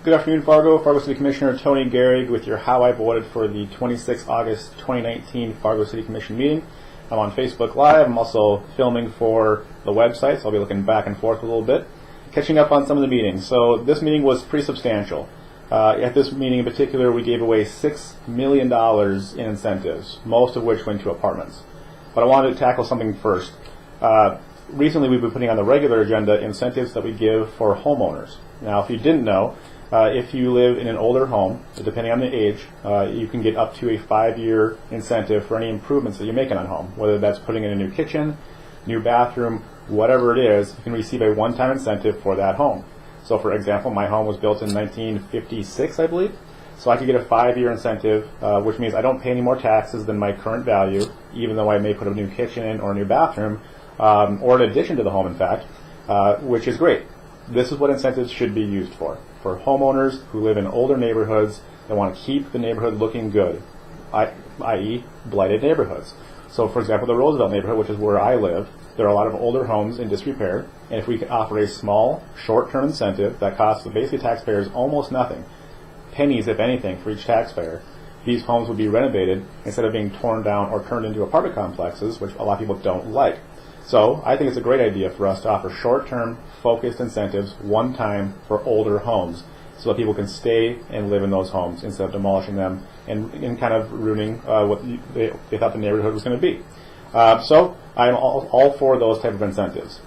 Good afternoon, Fargo City Commissioner Tony Gehrig with your How I Voted for the 26th August 2019 Fargo City Commission meeting. I'm on Facebook Live. I'm also filming for the website, so I'll be looking back and forth a little bit, catching up on some of the meetings. So this meeting was pretty substantial. At this meeting in particular, we gave away $6 million in incentives, most of which went to apartments. But I wanted to tackle something first. Recently, we've been putting on the regular agenda incentives that we give for homeowners. Now, if you didn't know, if you live in an older home, depending on the age, you can get up to a 5-year incentive for any improvements that you're making on home. Whether that's putting in a new kitchen, new bathroom, whatever it is, you can receive a one-time incentive for that home. So, for example, my home was built in 1956, I believe. So I could get a 5-year incentive, which means I don't pay any more taxes than my current value, even though I may put a new kitchen in or a new bathroom, or an addition to the home, in fact, which is great. This is what incentives should be used for homeowners who live in older neighborhoods that want to keep the neighborhood looking good, i.e. blighted neighborhoods. So, for example, the Roosevelt neighborhood, which is where I live, there are a lot of older homes in disrepair, and if we could offer a small, short-term incentive that costs basically taxpayers almost nothing, pennies if anything for each taxpayer, these homes would be renovated instead of being torn down or turned into apartment complexes, which a lot of people don't like. So I think it's a great idea for us to offer short-term, focused incentives one time for older homes so that people can stay and live in those homes instead of demolishing them and kind of ruining what they thought the neighborhood was going to be. So I'm all for those type of incentives.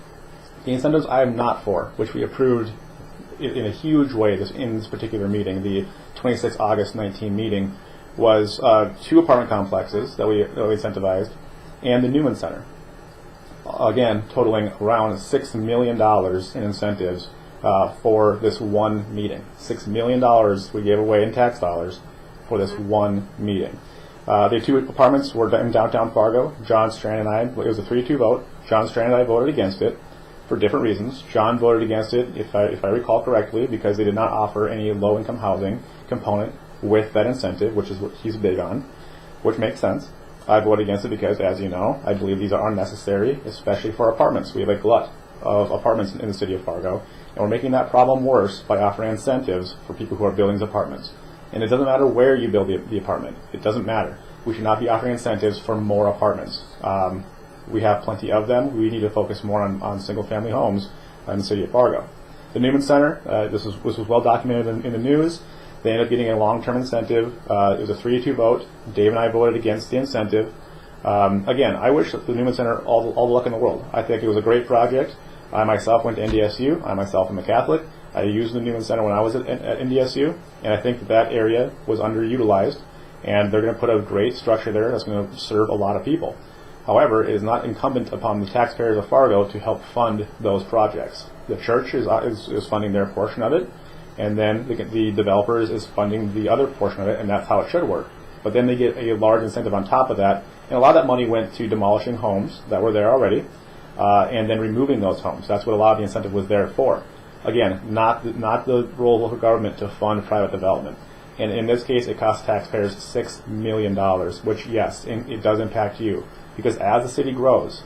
The incentives I am not for, which we approved in a huge way in this particular meeting, the 26th August 19 meeting, was 2 apartment complexes that we incentivized and the Newman Center. Again, totaling around $6 million in incentives for this one meeting. $6 million we gave away in tax dollars for this one meeting. The 2 apartments were in downtown Fargo. John Strand and I, it was a 3-2 vote. John Strand and I voted against it for different reasons. John voted against it, if I recall correctly, because they did not offer any low-income housing component with that incentive, which is what he's big on, which makes sense. I voted against it because, as you know, I believe these are unnecessary, especially for apartments. We have a glut of apartments in the city of Fargo, and we're making that problem worse by offering incentives for people who are building apartments. And it doesn't matter where you build the apartment. It doesn't matter. We should not be offering incentives for more apartments. We have plenty of them. We need to focus more on single-family homes in the city of Fargo. The Newman Center, this was well documented in the news. They ended up getting a long-term incentive. It was a 3-2 vote. Dave and I voted against the incentive. Again, I wish the Newman Center all the luck in the world. I think it was a great project. I myself went to NDSU. I myself am a Catholic. I used the Newman Center when I was at NDSU, and I think that area was underutilized, and they're going to put a great structure there that's going to serve a lot of people. However, it is not incumbent upon the taxpayers of Fargo to help fund those projects. The church is funding their portion of it, and then the developers is funding the other portion of it, and that's how it should work. But then they get a large incentive on top of that, and a lot of that money went to demolishing homes that were there already, and then removing those homes. That's what a lot of the incentive was there for. Again, not the role of local government to fund private development. And in this case, it costs taxpayers $6 million, which, yes, it does impact you. Because as the city grows,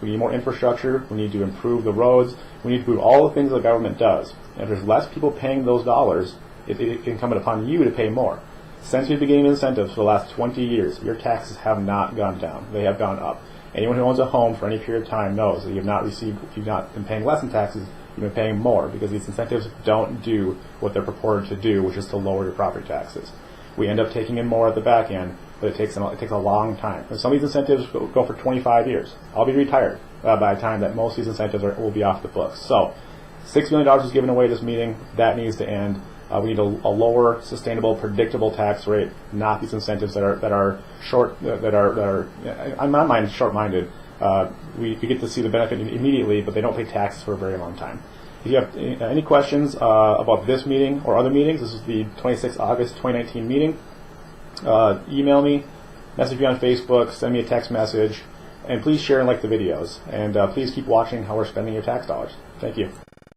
we need more infrastructure, we need to improve the roads, we need to improve all the things the government does. And if there's less people paying those dollars, it's incumbent upon you to pay more. Since we've been getting incentives for the last 20 years, your taxes have not gone down. They have gone up. Anyone who owns a home for any period of time knows that you've not been paying less in taxes, you've been paying more, because these incentives don't do what they're purported to do, which is to lower your property taxes. We end up taking in more at the back end, but it takes a long time. And some of these incentives go for 25 years. I'll be retired by the time that most of these incentives will be off the books. So, $6 million was given away this meeting. That needs to end. We need a lower, sustainable, predictable tax rate, not these incentives that are in my mind, short-minded. We get to see the benefit immediately, but they don't pay taxes for a very long time. If you have any questions about this meeting or other meetings, this is the 26th August 2019 meeting. Email me, message me on Facebook, send me a text message, and please share and like the videos. And please keep watching how we're spending your tax dollars. Thank you.